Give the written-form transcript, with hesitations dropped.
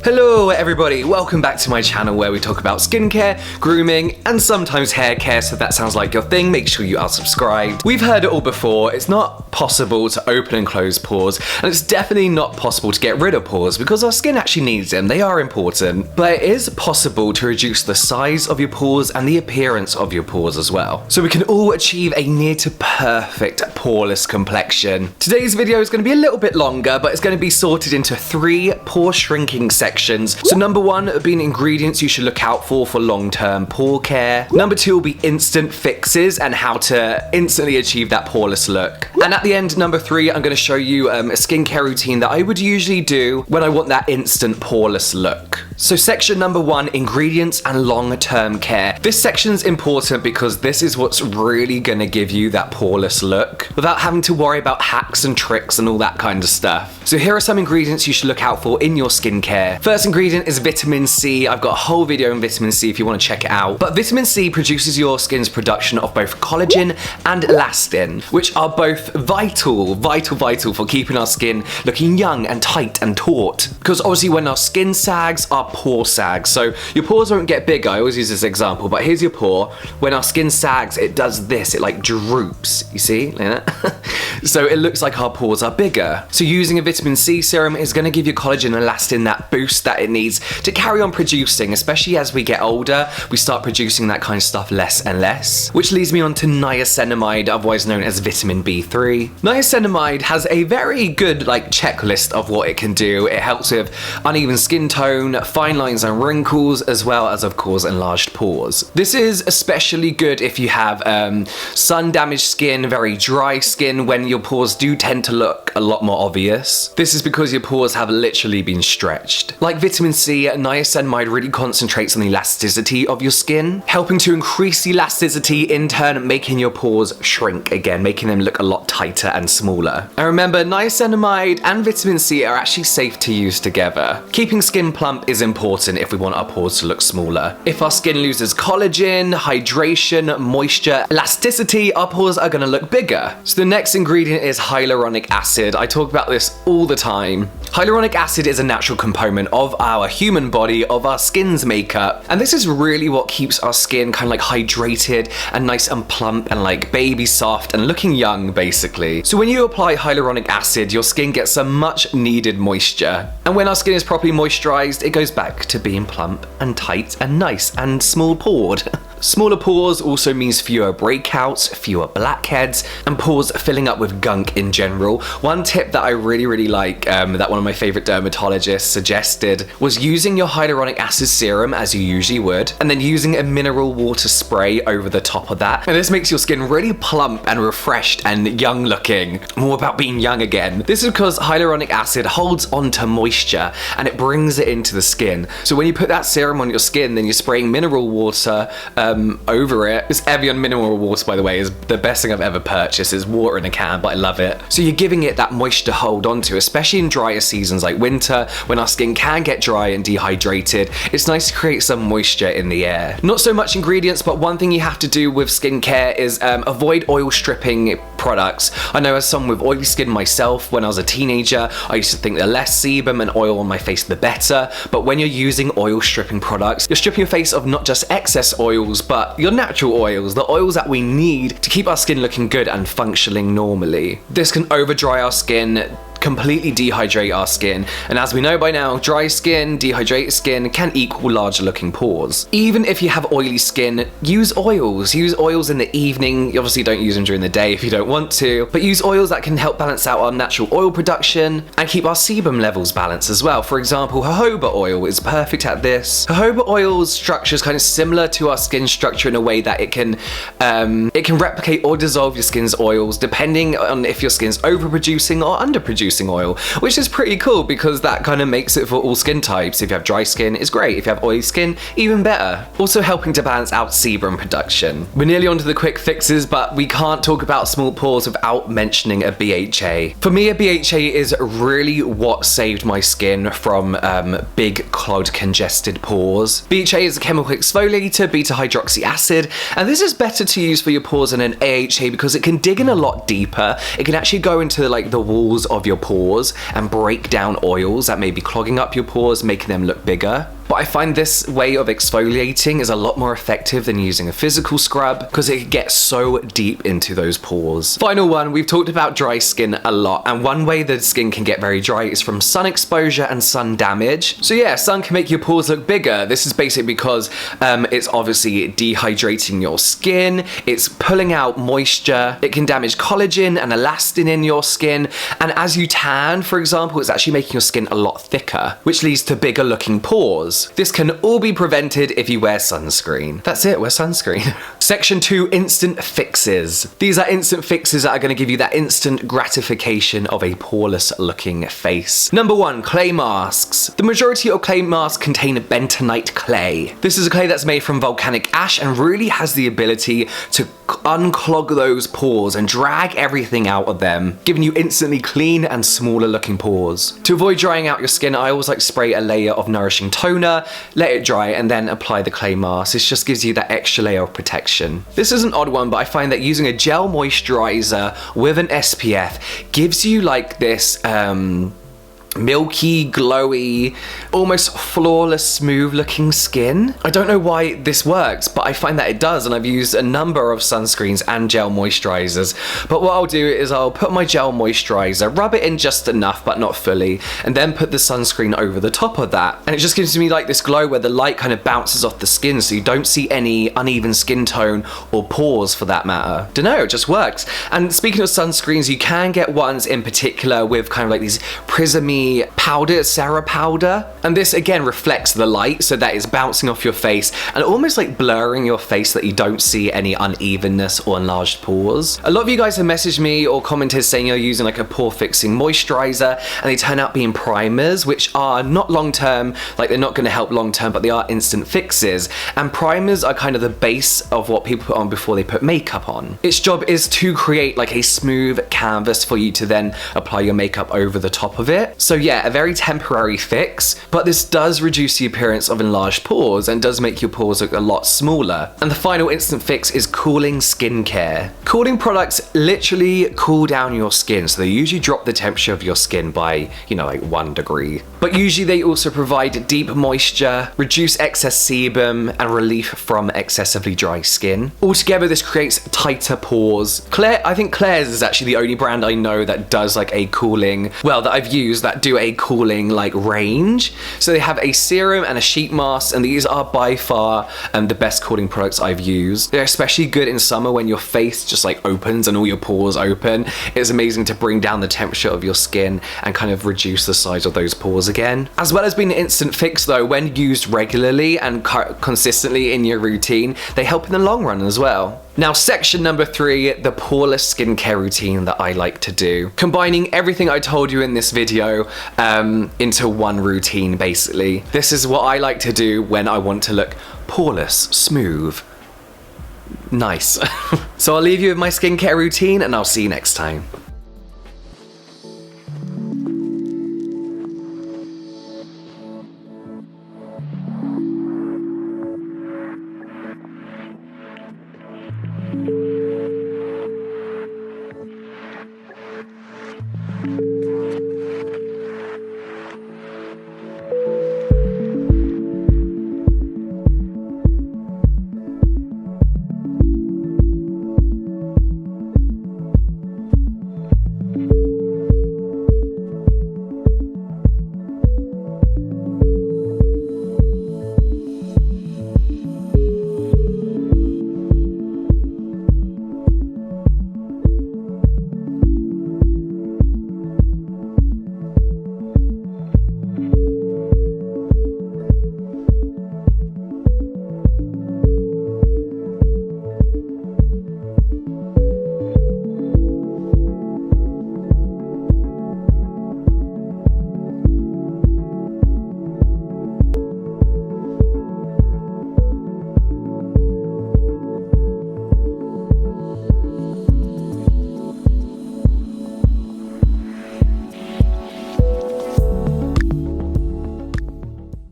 Hello everybody, welcome back to my channel where we talk about skincare, grooming, and sometimes hair care, so if that sounds like your thing, make sure you are subscribed. We've heard it all before, it's not possible to open and close pores, and it's definitely not possible to get rid of pores because our skin actually needs them, they are important. But it is possible to reduce the size of your pores and the appearance of your pores as well. So we can all achieve a near to perfect poreless complexion. Today's video is going to be a little bit longer, but it's going to be sorted into 3 pore shrinking sections. So number 1 being ingredients you should look out for long-term pore care. Number 2 will be instant fixes and how to instantly achieve that poreless look. And at the end, number 3, I'm going to show you a skincare routine that I would usually do when I want that instant poreless look. So section number 1, ingredients and long-term care. This section's important because this is what's really going to give you that poreless look without having to worry about hacks and tricks and all that kind of stuff. So here are some ingredients you should look out for in your skincare. First ingredient is vitamin C. I've got a whole video on vitamin C if you want to check it out. But vitamin C produces your skin's production of both collagen and elastin, which are both vital for keeping our skin looking young and tight and taut. Because obviously when our skin sags, our pore sags. So your pores won't get bigger. I always use this example, but here's your pore. When our skin sags, it does this. It like droops. You see? Like that? So it looks like our pores are bigger. So using a vitamin C serum is going to give your collagen and elastin that boost that it needs to carry on producing, especially as we get older, we start producing that kind of stuff less and less. Which leads me on to niacinamide, otherwise known as vitamin B3. Niacinamide has a very good checklist of what it can do. It helps with uneven skin tone, fine lines and wrinkles, as well as of course enlarged pores. This is especially good if you have sun damaged skin, very dry skin, when your pores do tend to look a lot more obvious. This is because your pores have literally been stretched. Like vitamin C, niacinamide really concentrates on the elasticity of your skin, helping to increase the elasticity, in turn making your pores shrink again, making them look a lot tighter and smaller. And remember, niacinamide and vitamin C are actually safe to use together. Keeping skin plump is important if we want our pores to look smaller. If our skin loses collagen, hydration, moisture, elasticity, our pores are going to look bigger. So the next ingredient is hyaluronic acid. I talk about this all the time. Hyaluronic acid is a natural component of our human body, of our skin's makeup, and this is really what keeps our skin kind of hydrated and nice and plump and baby soft and looking young basically. So when you apply hyaluronic acid, your skin gets some much needed moisture, and when our skin is properly moisturized, it goes back to being plump and tight and nice and small pored. Smaller pores also means fewer breakouts, fewer blackheads, and pores filling up with gunk in general. One tip that I really like, that one of my favorite dermatologists suggested, was using your hyaluronic acid serum as you usually would, and then using a mineral water spray over the top of that. And this makes your skin really plump and refreshed and young looking. More about being young again. This is because hyaluronic acid holds onto moisture and it brings it into the skin. So when you put that serum on your skin, then you're spraying mineral water over it. This Evian mineral water, by the way, is the best thing I've ever purchased. It's water in a can, but I love it. So you're giving it that moisture to hold onto, especially in drier seasons like winter, when our skin can get dry and dehydrated. It's nice to create some moisture in the air. Not so much ingredients, but one thing you have to do with skincare is avoid oil stripping products. I know as someone with oily skin myself, when I was a teenager, I used to think the less sebum and oil on my face, the better. But when you're using oil stripping products, you're stripping your face of not just excess oils, but your natural oils, the oils that we need to keep our skin looking good and functioning normally. This can over dry our skin, completely dehydrate our skin, and as we know by now, dry skin, dehydrated skin can equal larger looking pores. Even if you have oily skin, use oils. Use oils in the evening. You obviously don't use them during the day if you don't want to, but use oils that can help balance out our natural oil production and keep our sebum levels balanced as well. For example, jojoba oil is perfect at this. Jojoba oil's structure is kind of similar to our skin structure in a way that it can replicate or dissolve your skin's oils depending on if your skin's overproducing or underproducing oil, which is pretty cool because that kind of makes it for all skin types. If you have dry skin, it's great. If you have oily skin, even better. Also helping to balance out sebum production. We're nearly onto the quick fixes, but we can't talk about small pores without mentioning a BHA. For me, a BHA is really what saved my skin from big clogged congested pores. BHA is a chemical exfoliator, beta hydroxy acid, and this is better to use for your pores than an AHA because it can dig in a lot deeper. It can actually go into the walls of your pores and break down oils that may be clogging up your pores, making them look bigger. But I find this way of exfoliating is a lot more effective than using a physical scrub because it gets so deep into those pores. Final one, we've talked about dry skin a lot, and one way that skin can get very dry is from sun exposure and sun damage. So yeah, sun can make your pores look bigger. This is basically because it's obviously dehydrating your skin, it's pulling out moisture, it can damage collagen and elastin in your skin, and as you tan, for example, it's actually making your skin a lot thicker, which leads to bigger looking pores. This can all be prevented if you wear sunscreen. That's it, wear sunscreen. Section 2, instant fixes. These are instant fixes that are going to give you that instant gratification of a poreless looking face. Number 1, clay masks. The majority of clay masks contain bentonite clay. This is a clay that's made from volcanic ash and really has the ability to unclog those pores and drag everything out of them, giving you instantly clean and smaller looking pores. To avoid drying out your skin, I always like spray a layer of nourishing toner, let it dry, and then apply the clay mask. This just gives you that extra layer of protection. This is an odd one, but I find that using a gel moisturizer with an SPF gives you like this milky, glowy, almost flawless, smooth looking skin. I don't know why this works, but I find that it does, and I've used a number of sunscreens and gel moisturizers. But what I'll do is I'll put my gel moisturizer, rub it in just enough but not fully, and then put the sunscreen over the top of that. And it just gives me like this glow where the light kind of bounces off the skin, so you don't see any uneven skin tone or pores for that matter. Dunno, it just works. And speaking of sunscreens, you can get ones in particular with kind of like these prismy powder, Sarah powder, and this again reflects the light so that it's bouncing off your face and almost like blurring your face so that you don't see any unevenness or enlarged pores. A lot of you guys have messaged me or commented saying you're using like a pore fixing moisturizer and they turn out being primers, which are not long term, like they're not going to help long term, but they are instant fixes, and primers are kind of the base of what people put on before they put makeup on. Its job is to create like a smooth canvas for you to then apply your makeup over the top of it. So yeah, a very temporary fix, but this does reduce the appearance of enlarged pores and does make your pores look a lot smaller. And the final instant fix is cooling skincare. Cooling products literally cool down your skin, so they usually drop the temperature of your skin by, you know, like 1 degree. But usually they also provide deep moisture, reduce excess sebum, and relief from excessively dry skin. Altogether, this creates tighter pores. I think Klairs is actually the only brand I know that does like a cooling, well, that I've used that do a cooling like range. So they have a serum and a sheet mask, and these are by far the best cooling products I've used. They're especially good in summer when your face just like opens and all your pores open. It's amazing to bring down the temperature of your skin and kind of reduce the size of those pores again. As well as being an instant fix though, when used regularly and consistently in your routine, they help in the long run as well. Now, section number 3, the poreless skincare routine that I like to do. Combining everything I told you in this video into one routine, basically. This is what I like to do when I want to look poreless, smooth, nice. So I'll leave you with my skincare routine and I'll see you next time.